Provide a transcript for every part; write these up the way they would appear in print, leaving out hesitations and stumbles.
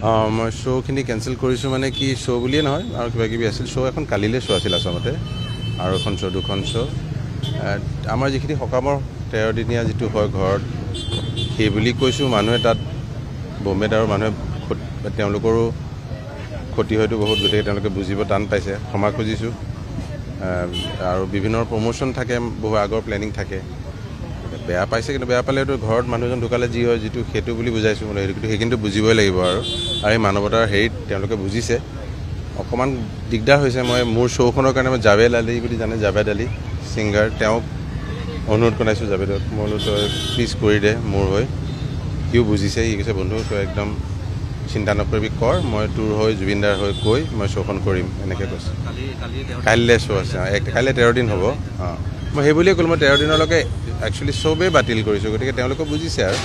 মই শ্ব'খিনি কেঞ্চেল কৰিছোঁ মানে কি শ্ব' বুলিয়ে নহয় আৰু কিবা কিবি আছিল শ্ব' এখন কালিলৈ শ্ব' আছিল আচলতে আৰু এখন শ্ব' দুখন শ্ব' আমাৰ যিখিনি সকামৰ 13 দিনীয়া যিটো হয় ঘৰত সেই বুলি কৈছোঁ মানুহে তাত বম্বেত আৰু মানুহে তেওঁলোকৰো ক্ষতি হয়তো বহুত গতিকে তেওঁলোকে বুজিব টান পাইছে ক্ষমা খুজিছোঁ আৰু বিভিন্ন প্ৰমোশ্যন থাকে বহু আগৰ প্লেনিং থাকে বেয়া পাইছে কিন্তু বেয়া পালেতো ঘৰত মানুহজন ঢুকালে যি হয় যিটো সেইটো বুলি বুজাইছোঁ মানে সেইখিনিতো বুজিবই লাগিব আৰু এই মানৱতাৰ হেৰিত তেওঁলোকে বুজিছে অকণমান দিগদাৰ হৈছে মই মোৰ শ্ব'খনৰ কাৰণে মই জাভেদ আলী বুলি জানে জাভেদ আলী ছিংগাৰ তেওঁক অনুৰোধ কৰাইছোঁ জাভেদক মই বোলো তই প্লিজ কৰি দে মোৰ হৈ সিও বুজিছে সি কৈছে বন্ধু তই একদম চিন্তা নকৰিবি কৰ মই তোৰ হৈ জুবিনদাৰ হৈ কৈ মই শ্ব'খন কৰিম এনেকৈ কৈছোঁ কাইলৈ শ্ব' আছে কাইলৈ 13 দিন হ'ব মই সেই বুলিয়ে ক'লোঁ মই 13 দিনলৈকে একচুৱেলি চবেই বাতিল কৰিছোঁ গতিকে তেওঁলোকে বুজিছে আৰু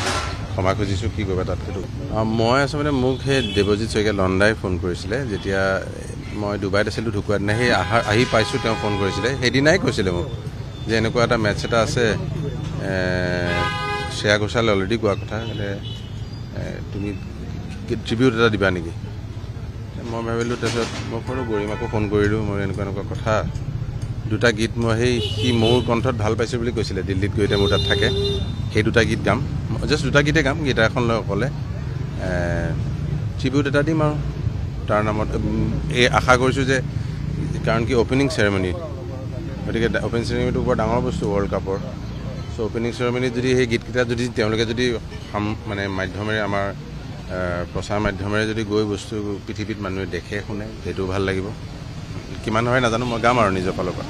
ক্ষমা খুজিছোঁ কি কৰিবা তাত সেইটো মই আচলতে মোক সেই দেৱজিৎ শইকীয়া লণ্ডাই ফোন কৰিছিলে যেতিয়া মই ডুবাইত আছিলোঁ ঢুকুৱা দিনা সেই আহি পাইছোঁ তেওঁ ফোন কৰিছিলে সেইদিনাই কৈছিলে মোক যে এনেকুৱা এটা মেটচ এটা আছে শ্ৰেয়া ঘোষালে অলৰেডি কোৱা কথা তুমি ট্ৰিবিউট এটা দিবা নেকি মই ভাবিলোঁ তাৰপিছত মই ফোনো গৰিমাকো ফোন কৰিলোঁ মই এনেকুৱা কথা দুটা গীত মই সি মোৰ কণ্ঠত ভাল পাইছোঁ বুলি কৈছিলে দিল্লীত গৈ এতিয়া মোৰ তাত থাকে সেই দুটা গীত গাম জাষ্ট দুটা গীতে গাম গীটাৰ এখন লৈ অকলে ট্ৰিবিউট এটা দিম আৰু তাৰ নামত এই আশা কৰিছোঁ যে কাৰণ কি অ'পেনিং চেৰেমনি গতিকে অ'পেনিং চেৰেমনিটো বৰ ডাঙৰ বস্তু ৱৰ্ল্ড কাপৰ চ' অ'পেনিং চেৰেমনিত যদি সেই গীতকেইটা যদি তেওঁলোকে যদি মানে মাধ্যমেৰে আমাৰ প্ৰচাৰ মাধ্যমেৰে যদি গৈ বস্তু পৃথিৱীত মানুহে দেখে শুনে সেইটোও ভাল লাগিব কিমান হয় নাজানো মই গাম আৰু নিজৰ ফালৰ পৰা